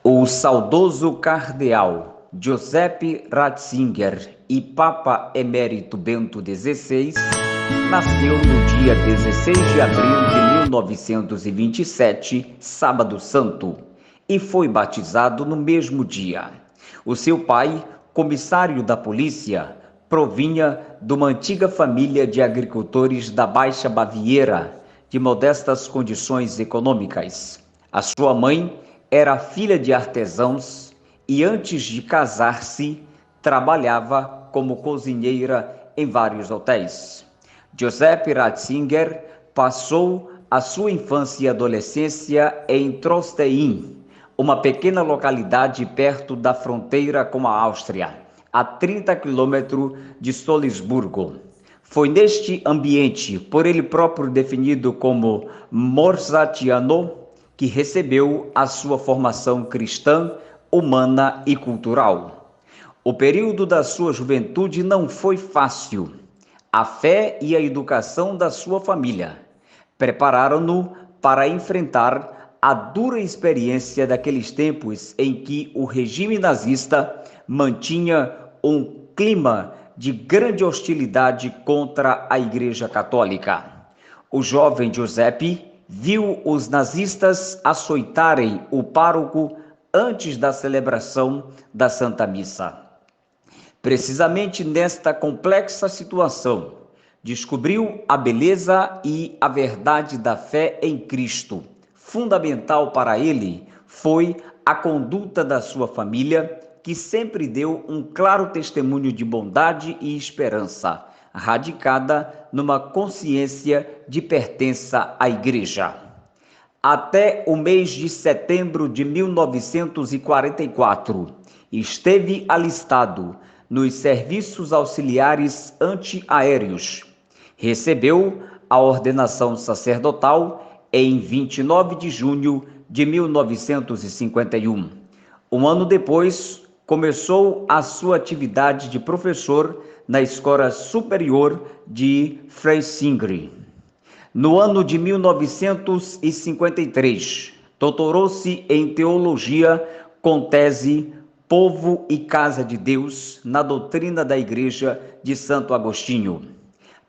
O saudoso cardeal Giuseppe Ratzinger e Papa Emérito Bento XVI nasceu no dia 16 de abril de 1927, Sábado Santo, e foi batizado no mesmo dia. O seu pai, comissário da polícia, provinha de uma antiga família de agricultores da Baixa Baviera, de modestas condições econômicas. A sua mãe era filha de artesãos e, antes de casar-se, trabalhava como cozinheira em vários hotéis. Giuseppe Ratzinger passou a sua infância e adolescência em Trostein, uma pequena localidade perto da fronteira com a Áustria, a 30 quilômetros de Solisburgo. Foi neste ambiente, por ele próprio definido como morsatiano, que recebeu a sua formação cristã, humana e cultural. O período da sua juventude não foi fácil. A fé e a educação da sua família prepararam-no para enfrentar a dura experiência daqueles tempos em que o regime nazista mantinha um clima de grande hostilidade contra a Igreja Católica. O jovem Giuseppe viu os nazistas açoitarem o pároco antes da celebração da Santa Missa. Precisamente nesta complexa situação, descobriu a beleza e a verdade da fé em Cristo. Fundamental para ele foi a conduta da sua família, que sempre deu um claro testemunho de bondade e esperança, radicada numa consciência de pertença à Igreja. Até o mês de setembro de 1944, esteve alistado nos serviços auxiliares antiaéreos. Recebeu a ordenação sacerdotal em 29 de junho de 1951. Um ano depois, começou a sua atividade de professor na Escola Superior de Freisingri. No ano de 1953, doutorou-se em teologia com tese Povo e Casa de Deus na doutrina da Igreja de Santo Agostinho.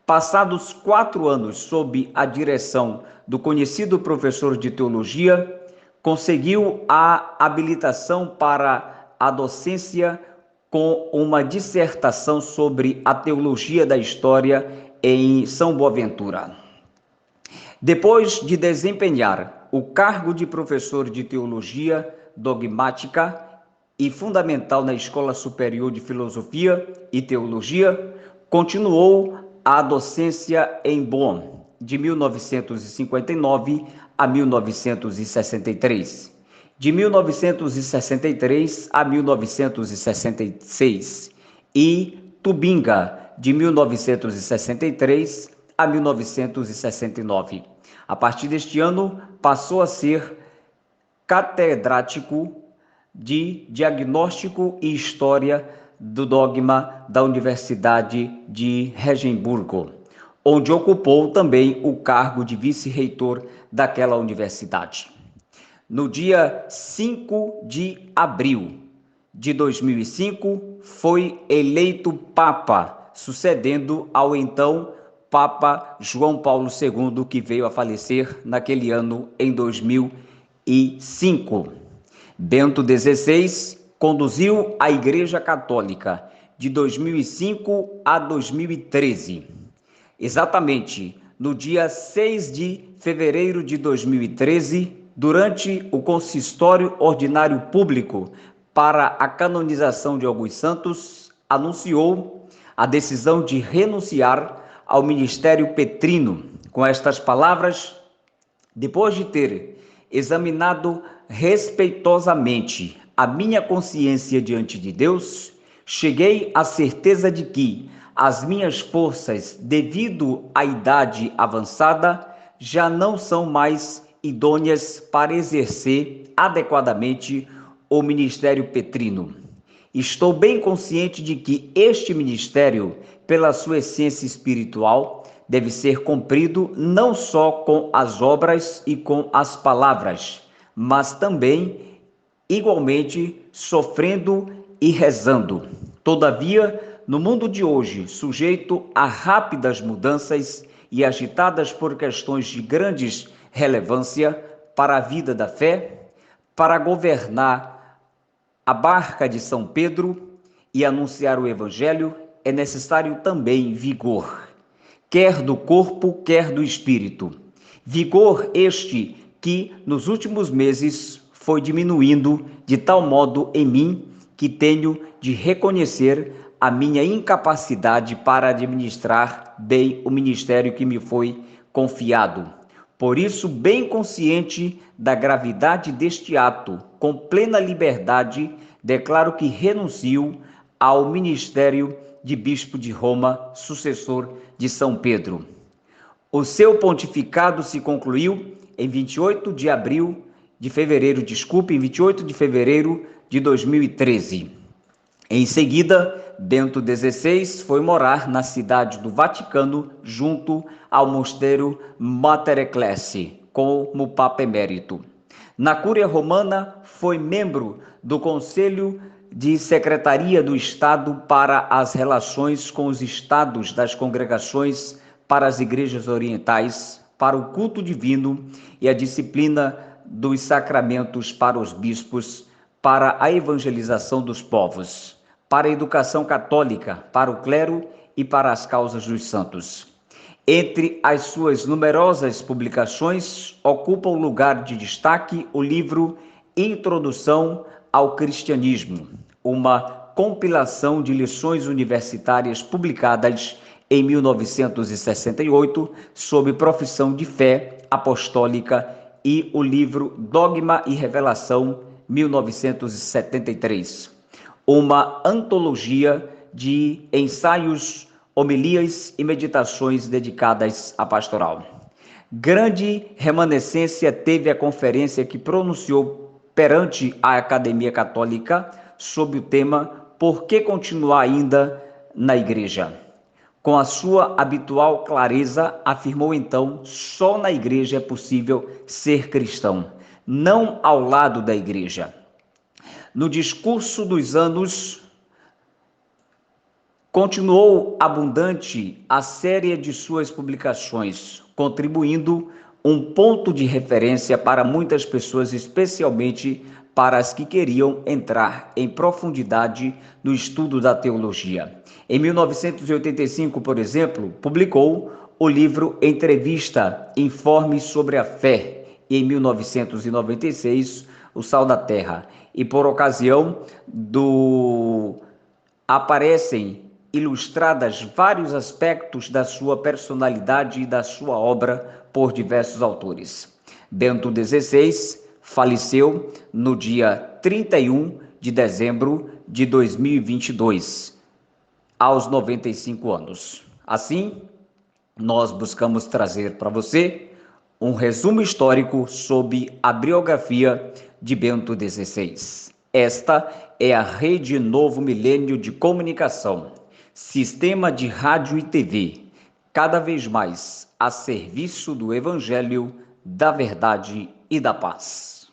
Passados 4 anos sob a direção do conhecido professor de teologia, conseguiu a habilitação para a docência com uma dissertação sobre a teologia da história em São Boaventura. Depois de desempenhar o cargo de professor de teologia dogmática e fundamental na Escola Superior de Filosofia e Teologia, continuou a docência em Bonn, de 1959 a 1963. De 1963 a 1966 e Tubinga, de 1963 a 1969. A partir deste ano, passou a ser catedrático de Diagnóstico e História do Dogma da Universidade de Regensburgo, onde ocupou também o cargo de vice-reitor daquela universidade. No dia 5 de abril de 2005, foi eleito Papa, sucedendo ao então Papa João Paulo II, que veio a falecer naquele ano, em 2005. Bento XVI conduziu a Igreja Católica de 2005 a 2013. Exatamente no dia 6 de fevereiro de 2013, durante o consistório ordinário público para a canonização de alguns santos, anunciou a decisão de renunciar ao ministério petrino, com estas palavras: depois de ter examinado respeitosamente a minha consciência diante de Deus, cheguei à certeza de que as minhas forças, devido à idade avançada, já não são mais idôneas para exercer adequadamente o ministério petrino. Estou bem consciente de que este ministério, pela sua essência espiritual, deve ser cumprido não só com as obras e com as palavras, mas também igualmente sofrendo e rezando. Todavia, no mundo de hoje, sujeito a rápidas mudanças e agitadas por questões de grande relevância para a vida da fé, para governar a barca de São Pedro e anunciar o Evangelho, é necessário também vigor, quer do corpo, quer do espírito. Vigor este que, nos últimos meses, foi diminuindo de tal modo em mim que tenho de reconhecer a minha incapacidade para administrar bem o ministério que me foi confiado. Por isso, bem consciente da gravidade deste ato, com plena liberdade, declaro que renuncio ao ministério de bispo de Roma, sucessor de São Pedro. O seu pontificado se concluiu em 28 de fevereiro de 2013. Em seguida, Bento XVI foi morar na cidade do Vaticano, junto ao mosteiro Mater Ecclesiae, como Papa Emérito. Na Cúria Romana, foi membro do Conselho de Secretaria do Estado para as Relações com os Estados das Congregações para as Igrejas Orientais, para o culto divino e a disciplina dos sacramentos para os bispos, para a evangelização dos povos, para a educação católica, para o clero e para as causas dos santos. Entre as suas numerosas publicações, ocupa o lugar de destaque o livro Introdução ao Cristianismo, uma compilação de lições universitárias publicadas em 1968, sob profissão de fé apostólica, e o livro Dogma e Revelação, 1973. Uma antologia de ensaios, homilias e meditações dedicadas à pastoral. Grande remanescência teve a conferência que pronunciou perante a Academia Católica sob o tema Por que continuar ainda na Igreja? Com a sua habitual clareza, afirmou então: só na Igreja é possível ser cristão, não ao lado da Igreja. No discurso dos anos, continuou abundante a série de suas publicações, contribuindo um ponto de referência para muitas pessoas, especialmente para as que queriam entrar em profundidade no estudo da teologia. Em 1985, por exemplo, publicou o livro Entrevista, Informe sobre a Fé, e em 1996, O Sal da Terra. E por ocasião aparecem ilustradas vários aspectos da sua personalidade e da sua obra por diversos autores. Bento XVI faleceu no dia 31 de dezembro de 2022, aos 95 anos. Assim, nós buscamos trazer para você um resumo histórico sobre a biografia de Bento XVI. Esta é a Rede Novo Milênio de Comunicação, sistema de rádio e TV, cada vez mais a serviço do Evangelho, da verdade e da paz.